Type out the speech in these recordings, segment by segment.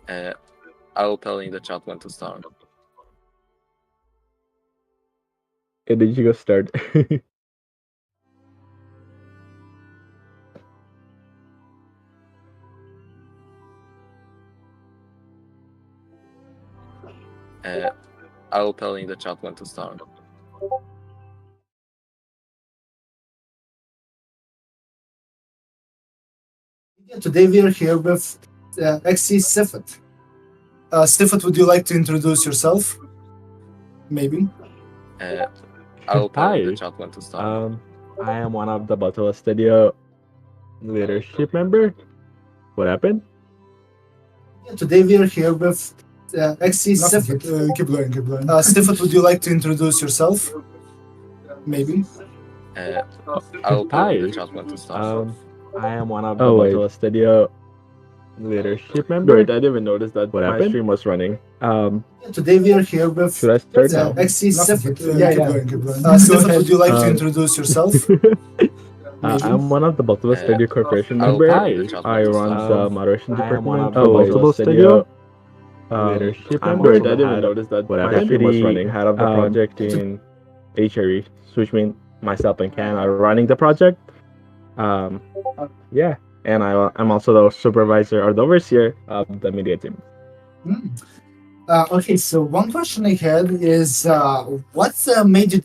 Uh, I'll tell in the chat when to start. Okay, did you go start? I'll tell in the chat when to start. Today we are here with XC Sifat. Sifat, would you like to introduce yourself? Maybe. I'll tell in the Hi. chat when to start. I am one of the Bottle Studio leadership member. What happened? Today we are here with XC Sifat. Keep going. Sifat, would you like to introduce yourself? Maybe. I'll tell in the Hi. chat when to start. I am one of the Bottle Studio leadership member. Wait, I didn't even notice that what my stream was running. Today we are here with Should I start now? XC Sifat. Keep going. Go Sifat, ahead. would you like to introduce yourself? I'm one of the Baltimore Studio Corporation I'll member. tell in the chat when I to run start. the moderation I am one department of for the Baltimore Studio. Leadership member. Wait, I didn't even notice that what my stream was running. Head of the project in HRE, which means myself and Ken are running the project. Yeah, and I'm also the supervisor or the overseer of the media team. Okay, so one question I had is what made you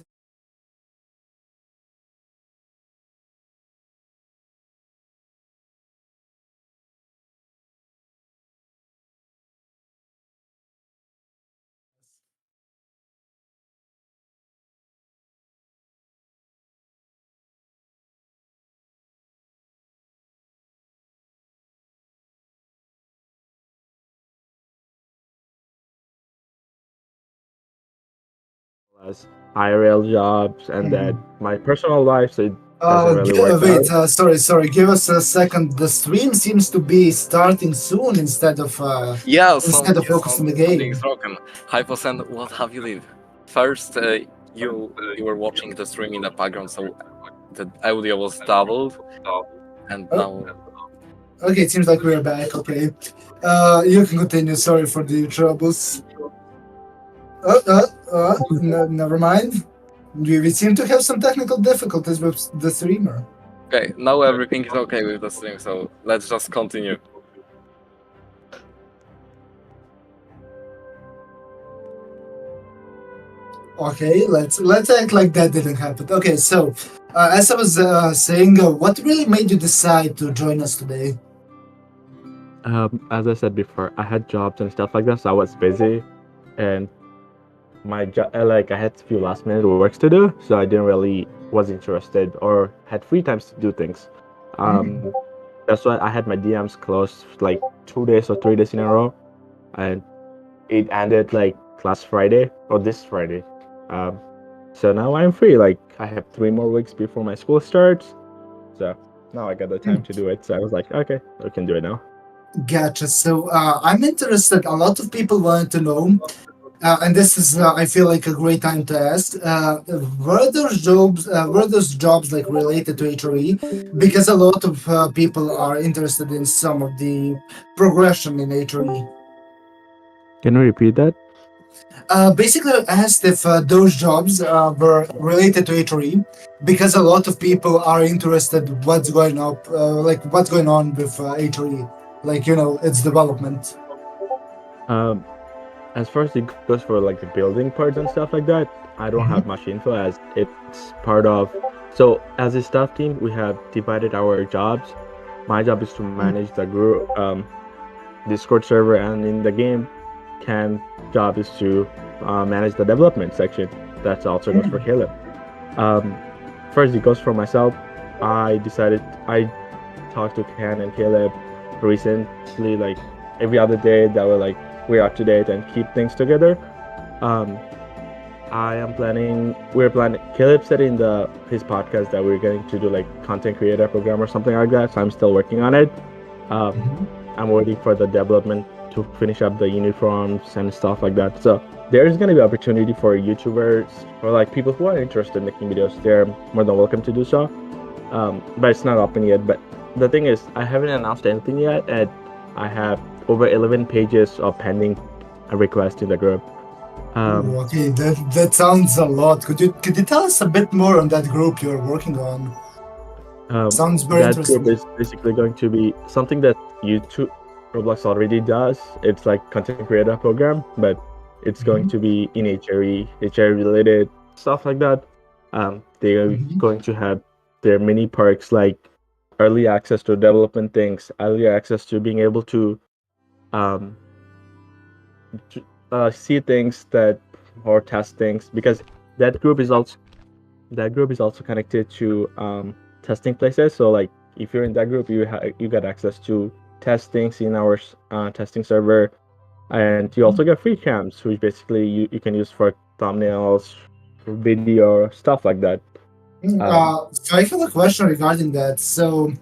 As IRL jobs and then my personal life, so it doesn't really work wait, out. sorry, give us a second. The stream seems to be starting soon instead of Yeah, instead of focus on the game. something's broken. Hypocent, what have you did? First, you were watching the stream in the background, so the audio was doubled, and now Okay, it seems like we're back. Okay, you can continue. Sorry for the troubles. Never mind. We seem to have some technical difficulties with the streamer. okay, now everything is okay with the stream, so let's just continue. Okay, let's act like that didn't happen. Okay, so as I was saying, what really made you decide to join us today? As I said before, I had jobs and stuff like that, so I was busy, and my job, like I had a few last minute works to do, so I didn't really was interested or had free times to do things. That's why I had my DMs closed like 2 days or 3 days in a row, and it ended like last Friday or this Friday. So now I'm free. Like I have 3 more weeks before my school starts, so now I got the time to do it. So I was like, okay, we can do it now. Gotcha. So I'm interested. A lot of people wanted to know, and this is I feel like a great time to ask. Were those jobs like related to HRE? Because a lot of people are interested in some of the progression in HRE. Can you repeat that? Basically, I asked if those jobs were related to HRE because a lot of people are interested what's going up, what's going on with HRE, its development. As far as it goes for like the building parts and stuff like that, I don't have much info as it's part of. So as a staff team, we have divided our jobs. My job is to manage the group, Discord server, and in the game, Ken's job is to manage the development section. That also goes for Caleb. First, it goes for myself. I talked to Ken and Caleb recently, like every other day, that we're up to date and keep things together. We're planning, Caleb said in his podcast that we're going to do like content creator program or something like that, so I'm still working on it. I'm waiting for the development to finish up the uniforms and stuff like that. So there's going to be opportunity for YouTubers or like people who are interested in making videos. They're more than welcome to do so. But it's not open yet. But the thing is, I haven't announced anything yet, and I have over 11 pages of pending requests in the group. Ooh, okay, that sounds a lot. Could you tell us a bit more on that group you're working on? Sounds very That group interesting. is basically going to be something that YouTube Roblox already does. It's like content creator program, but it's going Mhm, to be in HRE related stuff like that. They're mhm. going to have their mini perks like early access to development things, early access to being able um, see things that or test things because that group is also that group is also connected to testing places. So like if you're in that group, you get access to test things in our testing server, and you also get free cams, which basically you can use for thumbnails, video, stuff like that. Um, So I have a question regarding that. So,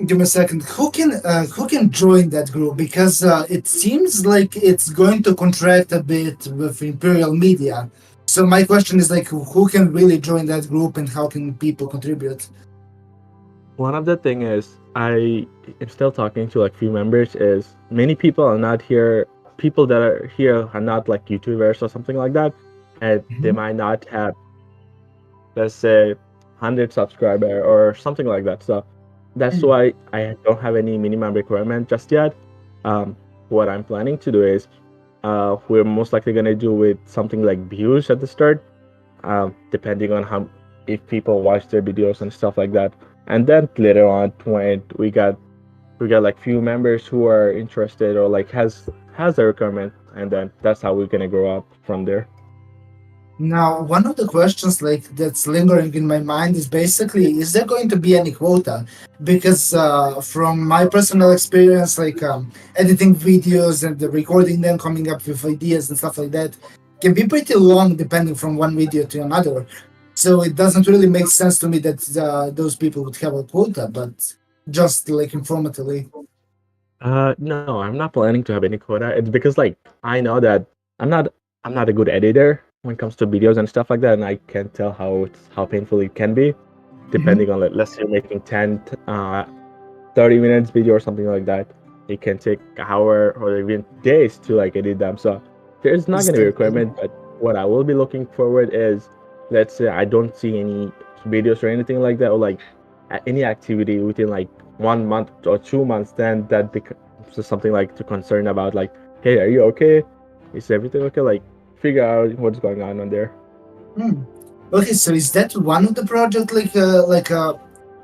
give me a second. Who can join that group? Because it seems like it's going to contract a bit with Imperial Media. So my question is like, who can really join that group, and how can people contribute? One of the thing is I am still talking to like few members is many people are not here. People that are here are not like YouTubers or something like that, and they Mhm. might not have, let's say, 100 subscriber or something like that. So that's Mm, why I don't have any minimum requirement just yet. What I'm planning to do is we're most likely gonna do with something like views at the start, depending on how if people watch their videos and stuff like that. And then later on, when we got like few members who are interested or like has a requirement, and then that's how we're gonna grow up from there. Now, one of the questions like that's lingering in my mind is basically, is there going to be any quota? Because from my personal experience, like editing videos and the recording them, coming up with ideas and stuff like that, can be pretty long depending from one video to another. So it doesn't really make sense to me that those people would have a quota, but just like informatively. No, I'm not planning to have any quota. It's because like I know that I'm not I'm not a good editor when it comes to videos and stuff like that, and I can tell how painful it can be, Hmm. depending on like, let's say you're making 30 minutes video or something like that. It can take an hour or even days to like edit them. So there's not Is gonna be a that requirement, but what I will be looking forward is, let's say I don't see any videos or anything like that, or like any activity within like 1 month or 2 months, then that becomes something like to concern about. Like, hey, are you okay? Is everything okay? Like, figure out what's going on there. Hmm. Okay, so is that one of the project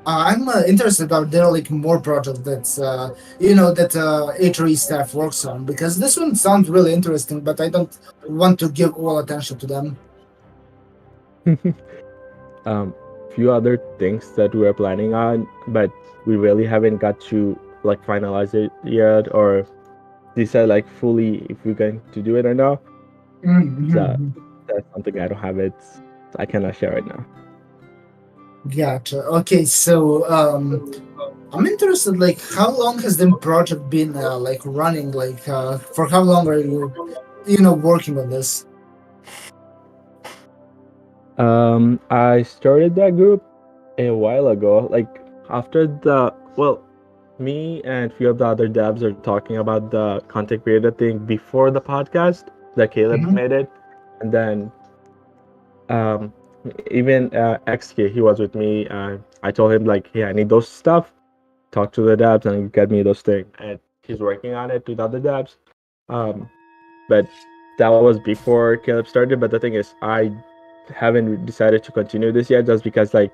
I'm interested. Are there like more projects that HRE staff works on? Because this one sounds really interesting, but I don't want to give all attention to them. um, few other things that we're planning on, but we really haven't got to like finalize it yet or decide like fully if we're going to do it or not. So Mm-hmm. that's something I don't have it. I cannot share right now. Gotcha. Okay, so I'm interested. Like, how long has the project been like running? Like, for how long are you working on this? I started that group a while ago. Like after the well, me and a few of the other devs are talking about the content creator thing before the podcast that Caleb Mm-hmm. made it, and then um, even XK he was with me. I told him like, hey, I need those stuff. Talk to the devs and get me those things, and he's working on it with other devs. Um, but that was before Caleb started. But the thing is, I haven't decided to continue this yet, just because like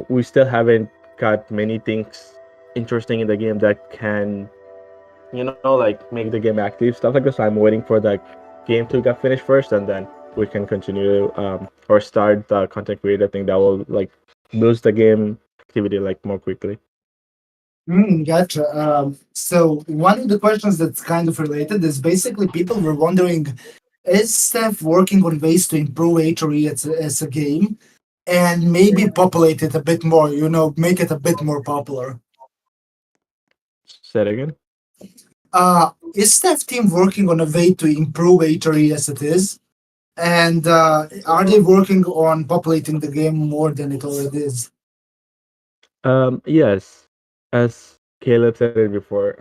we still haven't got many things interesting in the game that can, like make the game active, stuff like this. So I'm waiting for the game to get finished first, and then we can continue or start the content creator thing that will like boost the game activity like more quickly. Gotcha. So one of the questions that's kind of related is basically people were wondering, is staff working on ways to improve HRE as a game and maybe populate it a bit more, make it a bit more popular? Say it again. Is staff team working on a way to improve HRE as it is? And are they working on populating the game more than it already is? Yes, as Caleb said it before.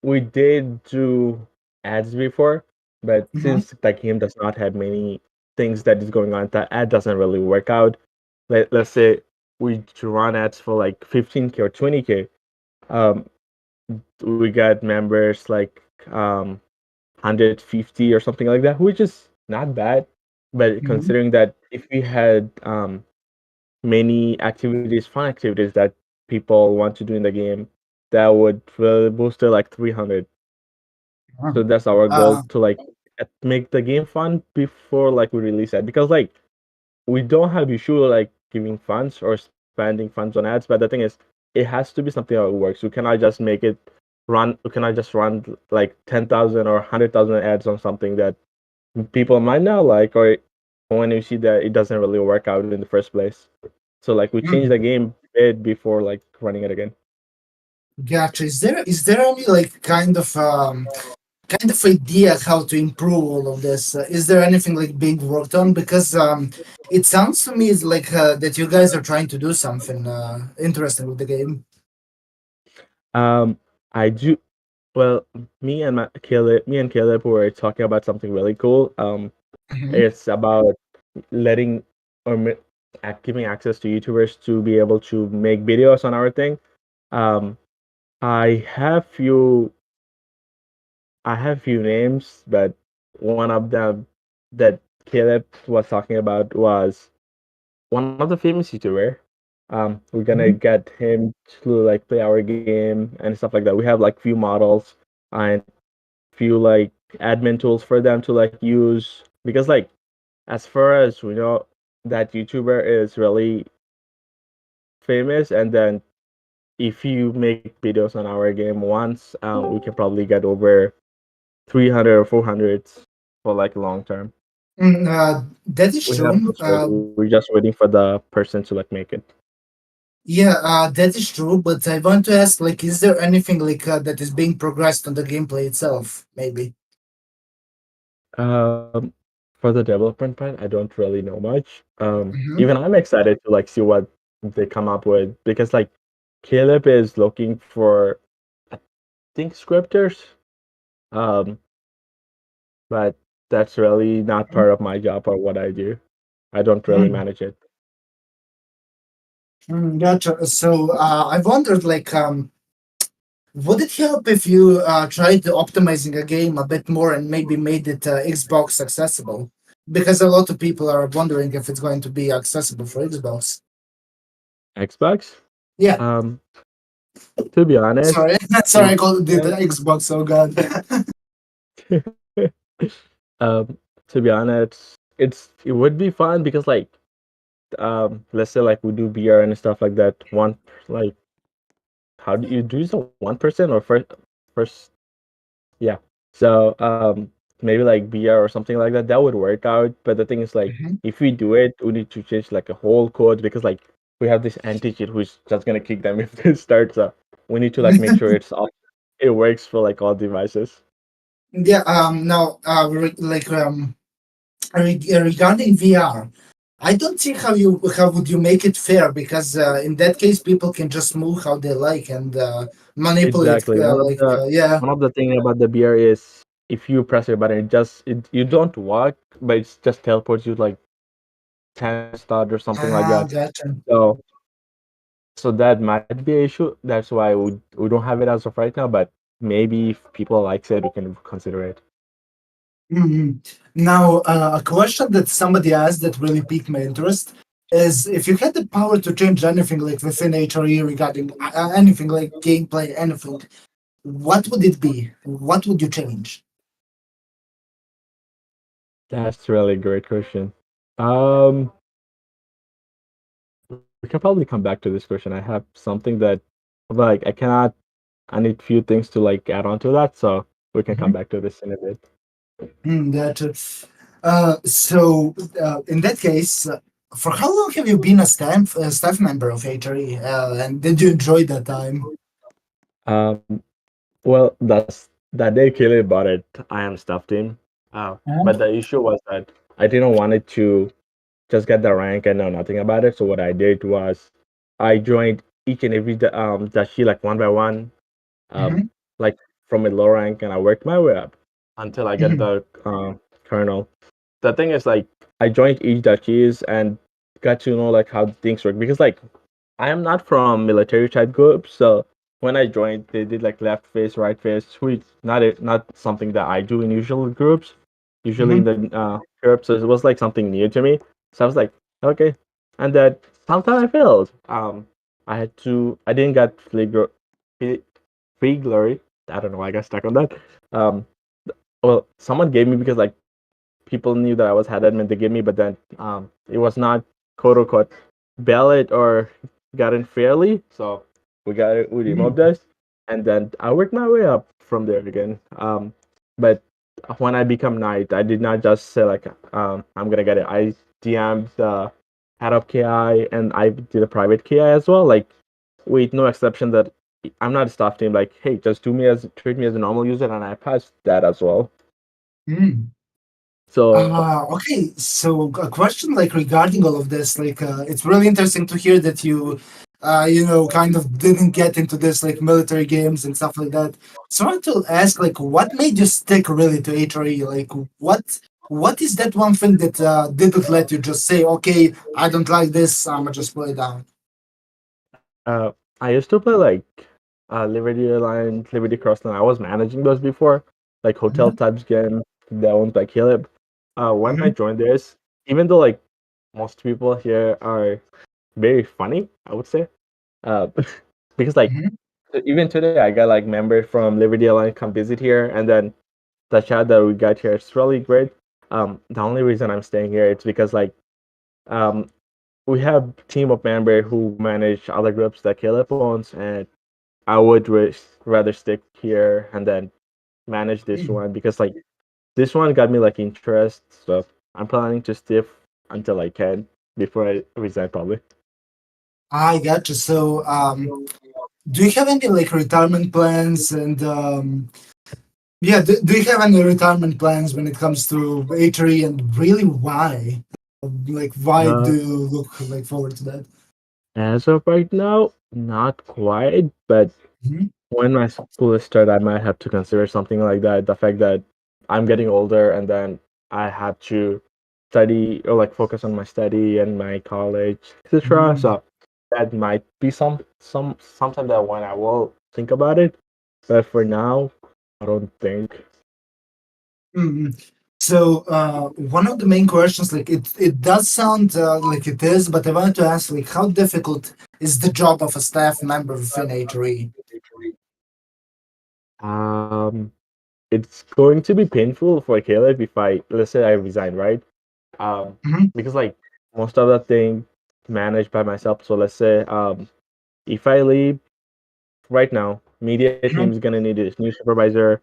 We did do ads before, but Mhm. since the game does not have many things that is going on, that ad doesn't really work out. Let's say we run ads for like 15K or 20K. Um, we got members like 150 or something like that, which is not bad. But Mhm. considering that if we had many activities, fun activities that people want to do in the game, that would boost to like 300. So that's our goal Uh, to like make the game fun before like we release it, because like we don't have issue like giving funds or spending funds on ads, but the thing is it has to be something that works. We cannot just make it run. We cannot just run like 10,000 or 100,000 ads on something that people might not like, or when you see that it doesn't really work out in the first place. So like we change the mm, game bit before like running it again. gotcha. Is there any like kind of idea how to improve all of this? Is there anything like being worked on? Because it sounds to me like that you guys are trying to do something interesting with the game. Um, I do well. Me and Caleb were talking about something really cool. Hmm. It's about letting or giving access to YouTubers to be able to make videos on our thing. Um, I have few I have few names, but one of them that Caleb was talking about was one of the famous YouTuber. We're gonna Hmm. get him to like play our game and stuff like that. We have like few models and few like admin tools for them to like use, because like as far as we know, that YouTuber is really famous, and then if you make videos on our game once, we can probably get over 300 or 400 for like long term. That is We have true. those ready. We're just waiting for the person to like make it. Yeah, that is true. But I want to ask, like, is there anything like that is being progressed on the gameplay itself? Maybe. Um, for the development part, I don't really know much. Hmm. Even I'm excited to like see what they come up with, because like Caleb is looking for, I think, scripters. Um, but that's really not part of my job or what I do. I don't really Mm. manage it. Gotcha. So I wondered, like, would it help if you tried optimizing a game a bit more and maybe made it Xbox accessible? Because a lot of people are wondering if it's going to be accessible for Xbox. Xbox. Yeah, Um, to be honest, sorry, sorry, it I called it the depends. Xbox. Oh God. To be honest, it would be fun because like let's say like we do beer and stuff like that. One like how do you do this on 1% or first yeah. So maybe like beer or something like that, that would work out. But the thing is like Mhm. if we do it, we need to change like a whole code, because like we have this anti cheat who's just gonna kick them if they start. So we need to like make sure it works for like all devices. Yeah. Now, regarding VR, I don't see how would you make it fair, because in that case people can just move how they like and manipulate Exactly. yeah. One of the thing about the beer is if you press your button, you don't walk, but it just teleports you like 10 start or something like that. Gotcha. So that might be an issue. That's why we don't have it as of right now. But maybe if people likes it, we can consider it. Mhm. Now, a question that somebody asked that really piqued my interest is, if you had the power to change anything like within HRE regarding anything like gameplay, anything, what would it be? What would you change? That's really a great question. Um, we can probably come back to this question. I have something that like I need few things to like add on to that, so we can come Mhm. back to this in a bit. Gotcha. So, in that case, for how long have you been a staff member of HRE? And did you enjoy that time? Um, well, that day Kelly bought it. I am staff team. But the issue was that I didn't want it to just get the rank and know nothing about it. So what I did was I joined each and every dashi like one by one. um, like from a low rank, and I worked my way up until I get Mhm. the colonel. The thing is, like, I joined each duchies and got to know like how things work because like I am not from military type group, so when I joined, they did like left face, right face, which not something that I do in usual groups. Usually in Mhm. the groups, so it was like something new to me. So I was like, okay, and then sometimes I failed. I didn't get free, free glory. I don't know why I got stuck on that. Um, well, someone gave me because like people knew that I was head admin. They gave me, but then it was not quote unquote ballot or gotten fairly. So we removed Mhm. this, and then I worked my way up from there again. But when I become knight, I did not just say like I'm gonna get it. I DM'd the head of KI, and I did a private KI as well. Like with no exception that I'm not a staff team. Like hey, just treat me as a normal user, and I passed that as well. Mhm. So Okay. So a question like regarding all of this, like it's really interesting to hear that you, kind of didn't get into this like military games and stuff like that. So I want to ask, like, what made you stick really to HRE? Like, what is that one thing that didn't let you just say, okay, I don't like this, I'ma just play it down. I used to play like Liberty Airlines, Liberty Crossland. I was managing those before, like hotel Hmm. types game that owned by Caleb. When I Hmm. joined this, even though like most people here are very funny, I would say, uh, because like Hmm. even today I got like members from Liberty Airlines come visit here, and then the chat that we got here is really great. The only reason I'm staying here it's because like um we have team of member who manage other groups that Caleb owns, and I would rather stick here and then manage this one because like this one got me like interest. So I'm planning to stick until I can before I resign probably. I got you. So, do you have any like retirement plans and yeah, do you have any retirement plans when it comes to HRE and really why? Like, why Uh, do you look like forward to that? as of right now, not quite, but Mhm. when my school is started, I might have to consider something like that. The fact that I'm getting older and then I have to study or like focus on my study and my college, etc. Mhm. So that might be something that when I will think about it. But for now, I don't think. Mhm. So, one of the main questions, like it does sound like it is, but I wanted to ask, like, how difficult is the job of a staff member within HRE? Um, it's going to be painful for Caleb if I let's say I resign, right? Mhm. Because like most of the thing managed by myself. So let's say if I leave right now, media team is Mhm. gonna need a new supervisor.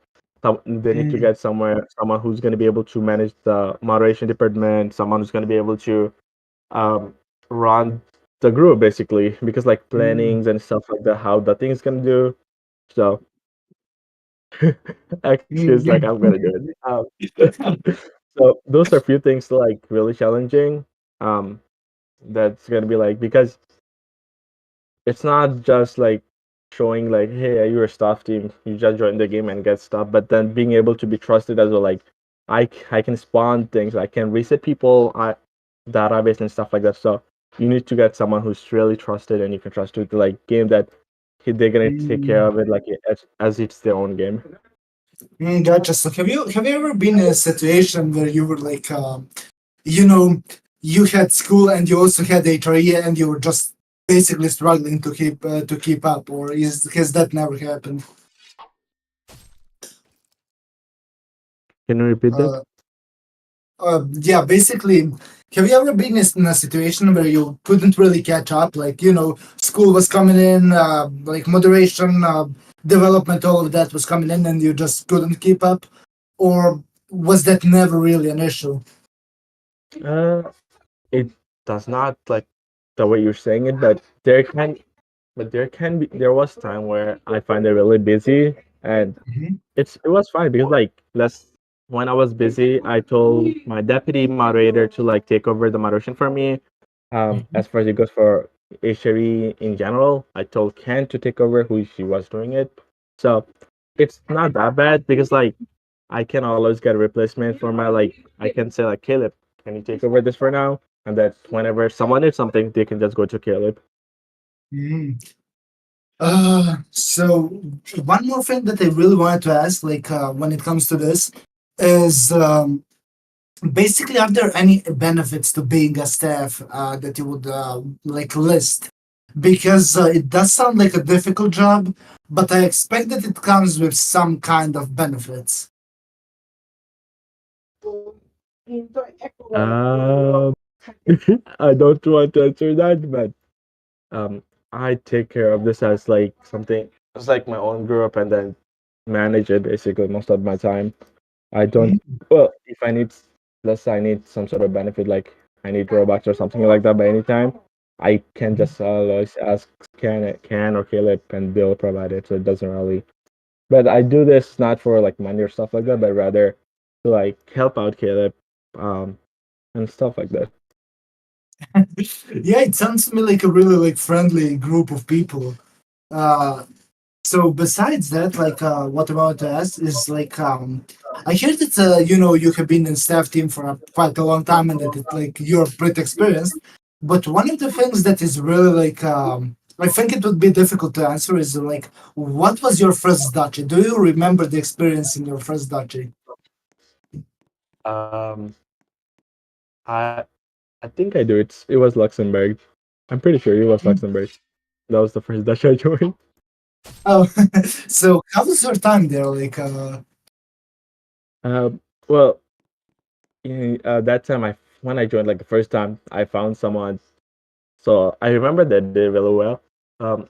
They need to get someone who's gonna be able to manage the moderation department, someone who's gonna be able to um, run the group basically, because like Mhm. plannings and stuff like that, how the thing is gonna do. So excuse like I'm gonna do it. So those are a few things like really challenging. Um, that's gonna be like because it's not just like showing like hey you're a staff team you just join the game and get stuff but then being able to be trusted as well like I can spawn things I can reset people database and stuff like that so you need to get someone who's really trusted and you can trust to like game that they're gonna take care of it like as it's their own game. Gotcha. So have you ever been in a situation where you were like, you know, you had school and you also had HRE and you were just basically struggling to keep up, or is has that never happened? Can you repeat that? Uh, yeah, basically, have you ever been in a situation where you couldn't really catch up? Like, school was coming in, like moderation, development, all of that was coming in, and you just couldn't keep up, or was that never really an issue? uh it does not like the way you're saying it but there was time where I find it really busy and Mhm. it was fine because like let's when I was busy, I told my deputy moderator to like take over the moderation for me. Mhm. As far as it goes for Ishari in general, I told Ken to take over who she was doing it. So it's not that bad because like I can always get a replacement for my like I can say like Caleb, can you take over this for now? And that whenever someone needs something, they can just go to Caleb. Mm. So one more thing that I really wanted to ask, like when it comes to this, is basically, are there any benefits to being a staff that you would like list? Because it does sound like a difficult job, but I expect that it comes with some kind of benefits. Um, I don't want to answer that, but um, I take care of this as like something. It's like my own group, and then manage it basically most of my time. I don't. Mhm. Well, if I need, let's say I need some sort of benefit, like I need Robux or something like that by any time, I can just always ask can or Caleb, and they'll provide it. So it doesn't really. But I do this not for like money or stuff like that, but rather to like help out Caleb, um, and stuff like that. Yeah, it sounds to me like a really like friendly group of people. Uh, so besides that, like what I wanted to ask is like I heard that you have been in staff team for quite a long time and that like you're pretty experienced. But one of the things that is really like I think it would be difficult to answer is like what was your first duchy? Do you remember the experience in your first duchy? Um, I I think I do. It was Luxembourg. I'm pretty sure it was Mm. Luxembourg. That was the first Dutch I joined. Oh, so how was your time there? Like, Well, that time when I joined like the first time, I found someone. So I remember that day really well.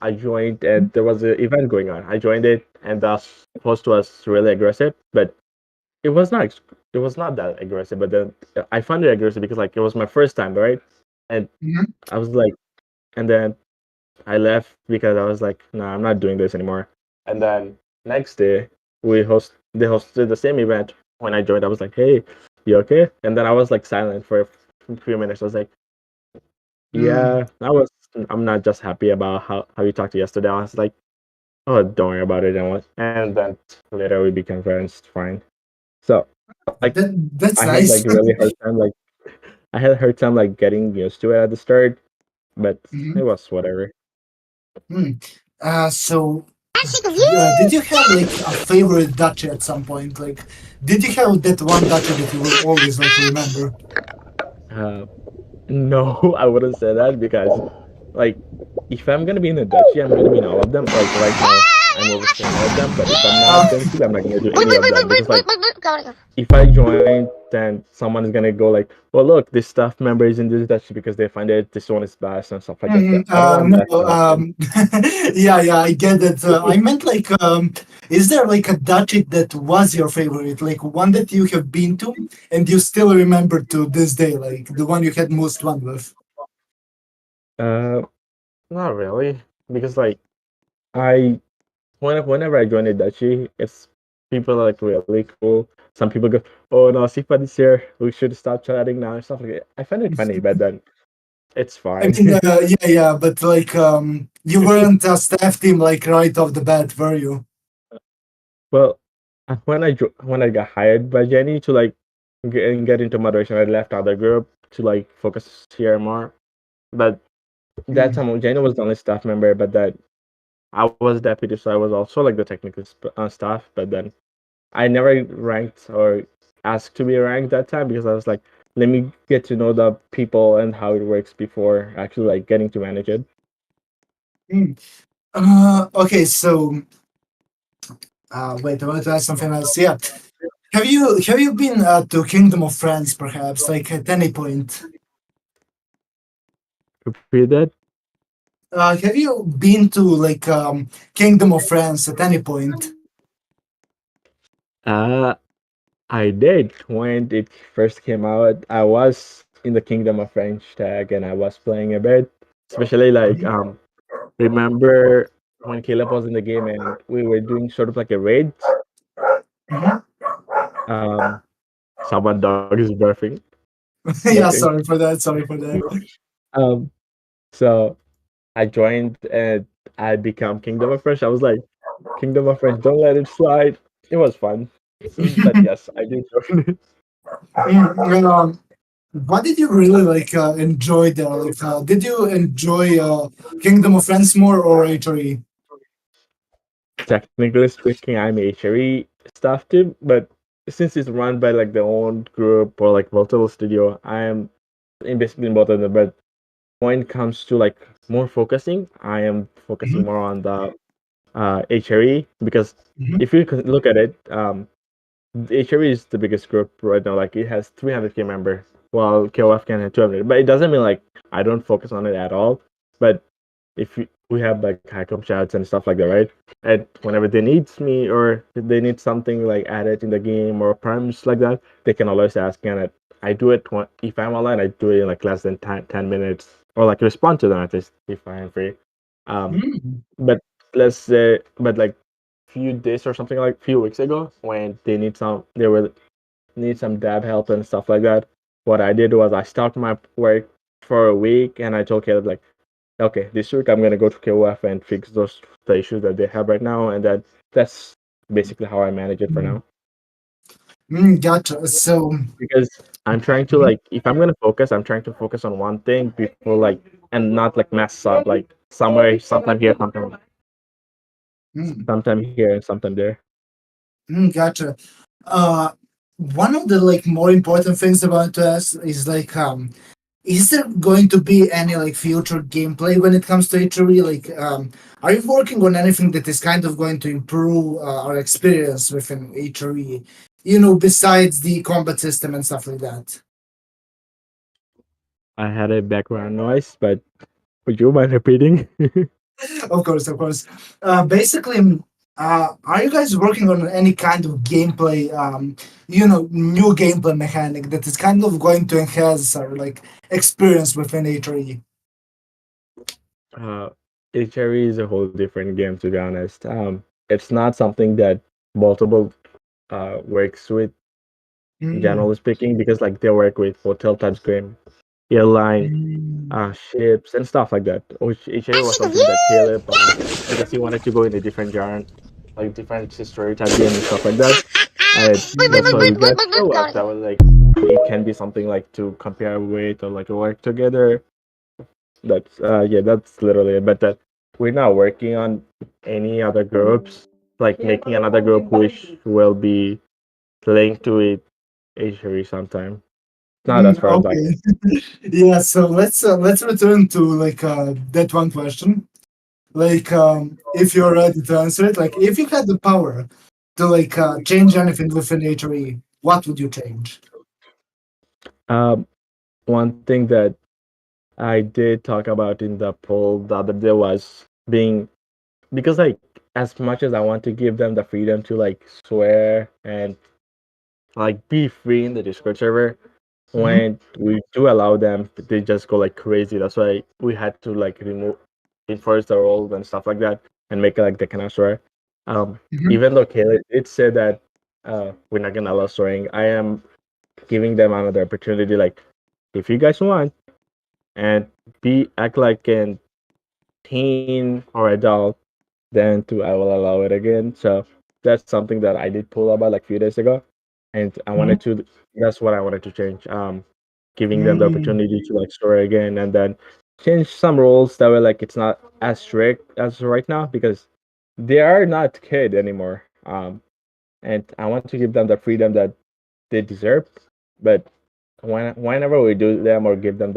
I joined and there was an event going on. I joined it and the host was really aggressive, but it was not. It was not that aggressive. But then I found it aggressive because like it was my first time, right? And Mhm. I was like, and then I left because I was like, nah, I'm not doing this anymore. And then next day they hosted the same event. When I joined, I was like, hey, you okay? And then I was like silent for a few minutes. I was like, Mm. yeah, I'm not just happy about how you talked yesterday. I was like, oh, don't worry about it. And then later we became friends, fine. So like That's I had like nice. really hard time like I had a hard time like getting used to it at the start, but it Mhm. was whatever. Mm. So did you have like a favorite duchy at some point? Like, did you have that one duchy that you will always like remember? Uh, no, I wouldn't say that because like if I'm gonna be in a duchy, I'm gonna be in all of them. Like right now, I'm overseeing all of them. But if I'm not, Uh, then I'm not gonna do any of them because like if I join, then someone is gonna go like, well, look, this staff member is in this duchy because they find it this one is best and stuff like that. So I don't want that no, to happen. yeah, yeah, I get it. I meant like, is there like a duchy that was your favorite, like one that you have been to and you still remember to this day, like the one you had most fun with? Uh, Not really because like I whenever I join a duchy, it's people are like really cool. Some people go, "Oh no, Sifat is here. We should stop chatting now," and stuff like that. I find it funny, but then it's I fine. mean, yeah, yeah, but like, you weren't a staff team like right off the bat, were you? Well, when I got hired by Jenny to like get into moderation, I left other group to like focus here more. But that Mm. time Jenny was the only staff member, but that I was deputy, so I was also like the technical staff. But then I never ranked or asked to be ranked that time because I was like, let me get to know the people and how it works before actually like getting to manage it. Mm. Okay, so wait, I wanted to ask something else. Yeah, have you been to Kingdom of France, perhaps, like at any point? Repeat that. Have you been to like Kingdom of France at any point? Uh, I did when it first came out. I was in the Kingdom of French tag and I was playing a bit, especially like remember when Caleb was in the game and we were doing sort of like a raid. Mhm. Um, Someone dog is Yeah, barking. sorry for that. Sorry for that. Um, so I joined and I become Kingdom of Fresh. I was like, Kingdom of Friends, don't let it slide. It was fun. But yes, I did join it. Mm, what did you really like enjoy there? Like, did you enjoy Kingdom of Friends more or HRE? Technically speaking, I'm HRE staff too, but since it's run by like the own group or like multiple studio, I am in basically in both of them. But when it comes to like more focusing, I am focusing Mhm, more on the HRE because mhm, if you can look at it, the HRE is the biggest group right now. Like it has 300K member, while KOF can have 200. But it doesn't mean like I don't focus on it at all. But if we have like high chats and stuff like that, right? And whenever they need me or they need something like added in the game or primes like that, they can always ask. And I do it if I'm online. I do it in like less than 10 minutes or like respond to them at least if I am free. Um, mhm, but let's say, but like few days or something like few weeks ago when they were need some dev help and stuff like that. What I did was I stopped my work for a week and I told Caleb like, okay, this week I'm gonna go to KOF and fix the issues that they have right now, and that's basically how I manage it for mhm. now. Gotcha. So, Because I'm trying to mhm, like if I'm gonna focus, I'm trying to focus on one thing before like and not like mess up like somewhere sometime here, mm, sometime here and sometime there. gotcha. Uh, One of the like more important things about us is like is there going to be any like future gameplay when it comes to HRE? Like, are you working on anything that is kind of going to improve our experience within HRE? You know, besides the combat system and stuff like that. I had a background noise, but would you mind repeating? Of course, of course. Basically, are you guys working on any kind of gameplay? You know, new gameplay mechanic that is kind of going to enhance our like experience within HRE? uh, HRE is a whole different game to be honest. It's not something that multiple works with Mm, generally speaking because like they work with hotel types game, airline, mm, ships and stuff like that. Which HRE was something that Caleb because he wanted to go in a different genre, like different story type game and stuff like that. And that's why we got show up. That was like it can be something like to compare with or like work together. That's yeah, that's literally it. But that we're not working on any other groups, like making another group which will be linked to it HRE sometime. Not as far as I know. okay. Yeah, so let's return to like that one question. Like if you're ready to answer it, like if you had the power to like change anything within HRE, what would you change? Um, one thing that I did talk about in the poll the other day was being because like as much as I want to give them the freedom to like swear and like be free in the Discord server, Mhm, when we do allow them, they just go like crazy. That's why we had to like enforce the rules and stuff like that and make it like they cannot swear. mhm, Even though Caleb did say that we're not gonna allow swearing, I am giving them another opportunity. Like, if you guys want and be act like an teen or adult, then too I will allow it again. So that's something that I did pull about like a few days ago, and I mhm, wanted to. That's what I wanted to change. Giving them the mm, opportunity to like store again, and then change some rules that way like it's not as strict as right now because they are not kid anymore. And I want to give them the freedom that they deserve, but whenever we do them or give them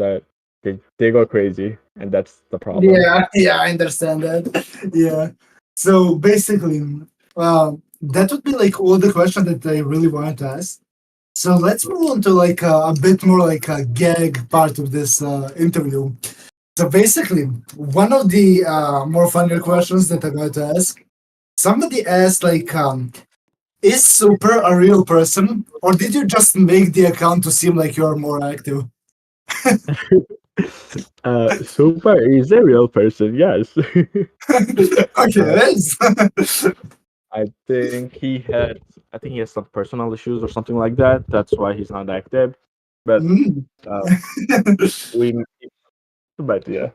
they go crazy, and that's the problem. yeah, yeah, I understand that. Yeah. So basically, that would be like all the questions that I really wanted to ask. So let's move on to like a bit more like a gag part of this interview. So basically, one of the more funnier questions that I'm going to ask, somebody asked like, is Super a real person, or did you just make the account to seem like you're more active? Super is a real person, yes. Okay, uh, it is. I think he has some personal issues or something like that. That's why he's not active. But Mm. uh, we but yeah.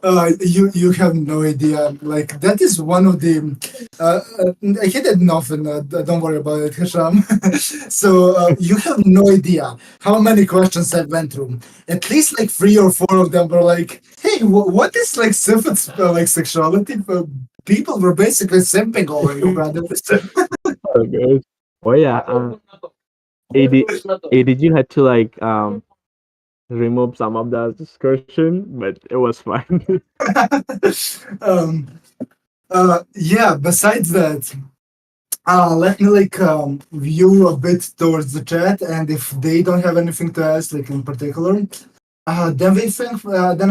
You have no idea. Like that is one of the. I hit it often. Don't worry about it, Hisham. So you have no idea how many questions I went through. At least like three or four of them were like, "Hey, what is like Sifat's like sexuality?" People were basically simping over you, brother. Oh, good. Oh yeah. AD you had to like remove some of that discussion, but it was fine. um, yeah. Besides that. Let me like view a bit towards the chat, and if they don't have anything to ask, like in particular, then I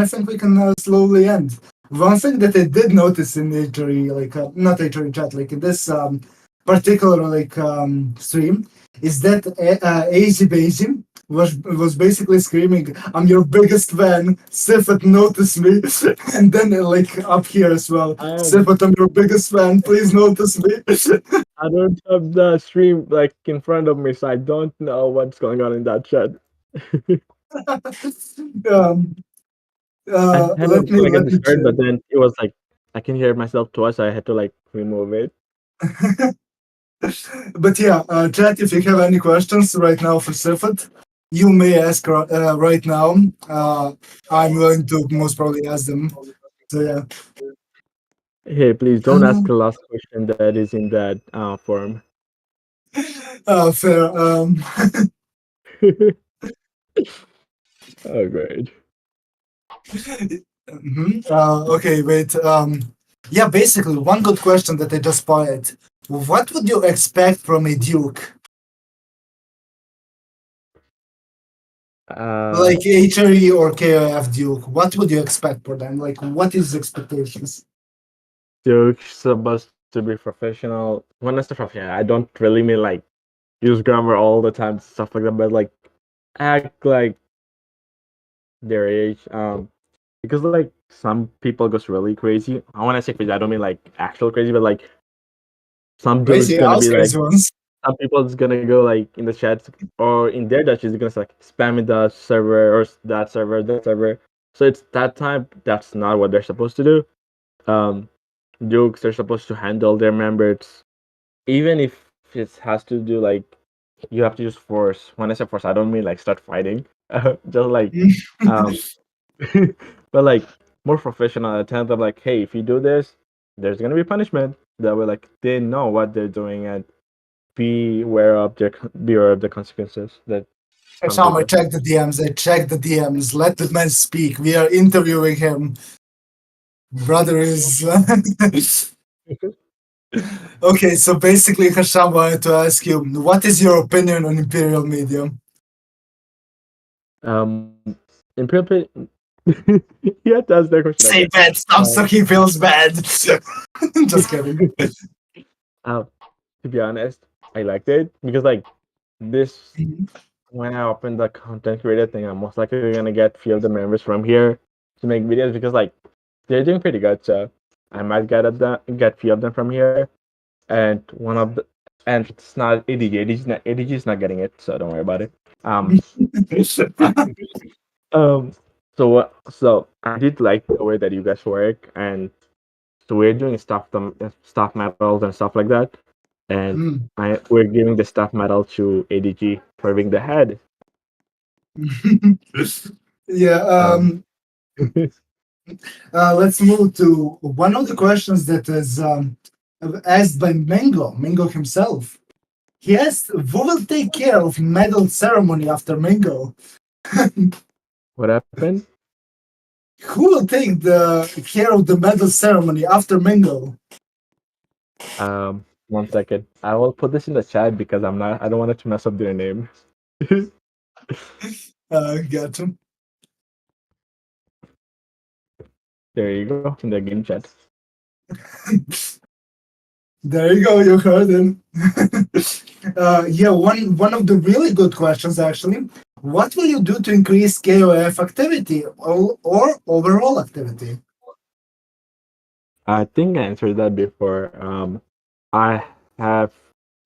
think we can slowly end. One thing that I did notice in the HRE, like not HRE chat, like in this particular like stream, is that AZ Basim was basically screaming, "I'm your biggest fan, Sifat, notice me," and then like up here as well, Um, "Sifat, I'm your biggest fan, please notice me." I don't have the stream like in front of me, so I don't know what's going on in that chat. um, I had it like at let the me start, check. but then it was like I can hear myself twice. So I had to like remove it. But yeah, chat, if you have any questions right now for Sifat, you may ask right now. I'm going to most probably ask them. So yeah. Hey, please don't ask Uh, the last question that is in that form. fair. Oh, great. Okay, wait. Yeah, basically, one good question that I just spotted. What would you expect from a Duke? Uh, Like HRE or KOF Duke? What would you expect for them? Like, what is expectations? you're supposed to be professional. When I say professional, I don't really mean like use grammar all the time, stuff like that, but like act like their age. Because like some people goes really crazy. When I say crazy, I don't mean like actual crazy, but like some dude's Crazy, gonna I was be like crazy ones. some people is gonna go like in the chat or in their Dutch is gonna like spam in the server or that server, that server. So it's that time. That's not what they're supposed to do. Um, Dukes they're supposed to handle their members, even if it has to do like you have to use force. When I say force, I don't mean like start fighting. Just like um, but like more professional. Attempt of like, hey, if you do this, there's gonna be punishment. That way, like they know what they're doing and be aware of the consequences that comes with Shama, this. check the DMs. I check the DMs. Let the man speak. We are interviewing him. Brother is. Okay, so basically, Hasham wanted to ask you, what is your opinion on Imperial Media? In Prepare, you have to ask that question again. Say bad stuff so he feels bad. Just kidding. Uh, to be honest, I liked it because like this when I open the content creator thing, I'm most likely gonna get few of the members from here to make videos because like they're doing pretty good. So I might get few of them from here, and one of the and it's not ADG. ADG is not getting it, so don't worry about it. Um, um. So I did like the way that you guys work, and so we're doing stuff medals and stuff like that, and Mm. we're giving the staff medal to ADG for being the head. Yeah, Um, let's move to one of the questions that is asked by Mingo himself. He asked, who will take care of medal ceremony after Mingo? what happened? Who will take the care of the medal ceremony after Mingo? 1 second. I will put this in the chat because I don't want it to mess up their name. Gotcha. There you go in the game chat. There you go, you heard him. Yeah, one of the really good questions actually. What will you do to increase KOF activity or overall activity? I think I answered that before. I have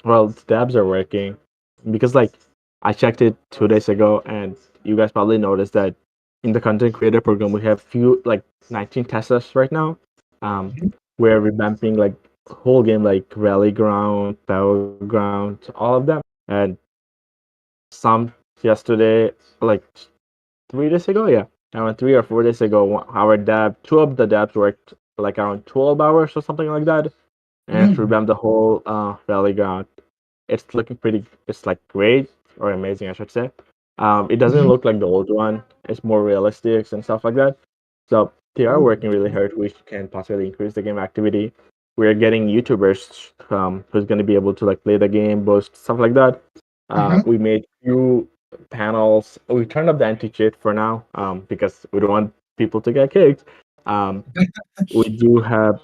well, stabs are working because like I checked it 2 days ago, and you guys probably noticed that in the content creator program, we have few like 19 testers right now. Um, Mhm. we're revamping like whole game like rally ground, battleground, all of them, and some yesterday, like 3 days ago, yeah, around 3 or 4 days ago, our two of the devs worked like around 12 hours or something like that, and Mhm. revamp the whole rally ground. It's looking pretty. It's like great or amazing, I should say. It doesn't Mhm. look like the old one. It's more realistic and stuff like that. So they are Oh. working really hard. We can possibly increase the game activity. We're getting YouTubers who's going to be able to like play the game, boast stuff like that. Mhm. We made few panels. We turned up the anti cheat for now because we don't want people to get kicked. Um, we do have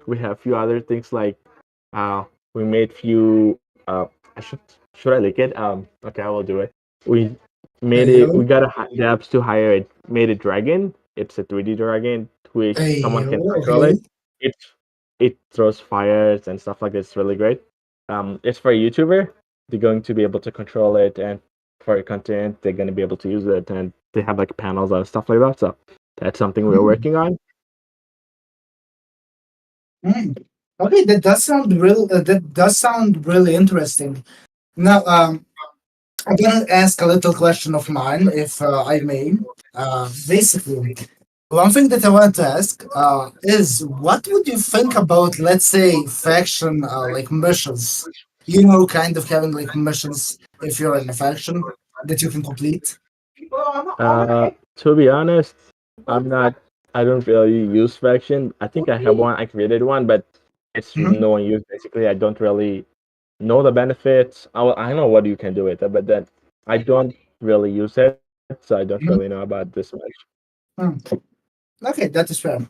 we have few other things like uh, we made few should I link it? Okay, I will do it. We made Hey it. We yo. got the apps to hire it. Made a dragon. It's a 3D dragon which Hey someone yo. can control Okay. it. It it throws fires and stuff like this. Really great. It's for a YouTuber. They're going to be able to control it, and for content, they're going to be able to use it, and they have like panels and stuff like that. So that's something we're Mm. working on. Mm. Okay, that does sound real. That does sound really interesting. Now, I'm gonna ask a little question of mine, if I may. Basically, one thing that I want to ask is, what would you think about, let's say, faction like missions? You know, kind of having like missions if you're in a faction that you can complete. To be honest, I'm not. I don't really use faction. I think I have one. I created one, but it's Mhm, no one used. Basically, I don't really know the benefits. I know what you can do with it, but then I don't really use it, so I don't really know mhm, about this much. mm. Okay, that is fair.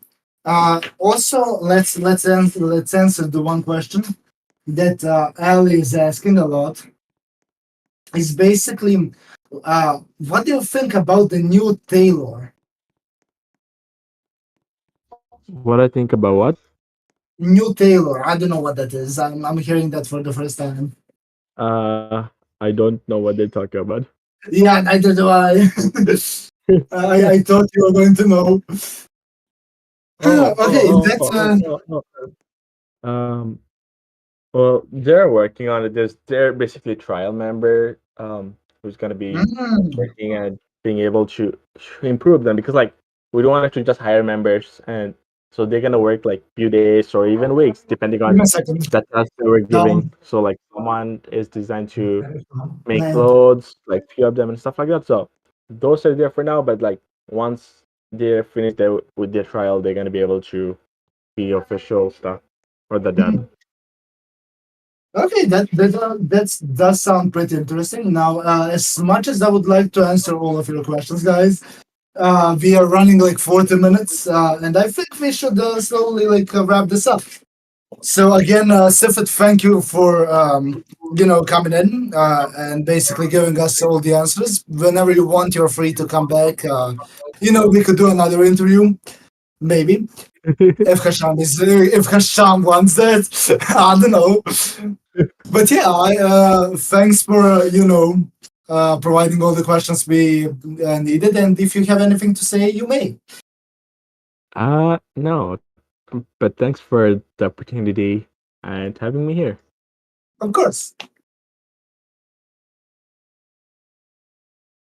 Also, let's answer the one question that Ali is asking a lot. Is basically, what do you think about the new Taylor? What I think about what? New Taylor. I don't know what that is. I'm hearing that for the first time. I don't know what they're talking about. Yeah, neither do I. I thought you were going to know. Oh, Okay, oh, that's oh, oh, oh, oh, oh. Well, they're working on it. They're basically trial member who's gonna be mm, working and being able to improve them because like we don't want to just hire members and so they're gonna work like few days or even weeks depending give on me a second. the task they were giving. Down. So like someone is designed to make clothes, like few of them and stuff like that. So those are there for now, but like once they're finished with their trial, they're gonna be able to be official stuff for the dev. Mhm. Okay, that does sound pretty interesting. Now, as much as I would like to answer all of your questions, guys, we are running like 40 minutes, and I think we should slowly like wrap this up. So again, Sifat, thank you for coming in and basically giving us all the answers. Whenever you want, you're free to come back. We could do another interview, maybe if Hasham wants that. I don't know, but yeah, thanks for providing all the questions we needed. And if you have anything to say, you may. No, but thanks for the opportunity and having me here. Of course.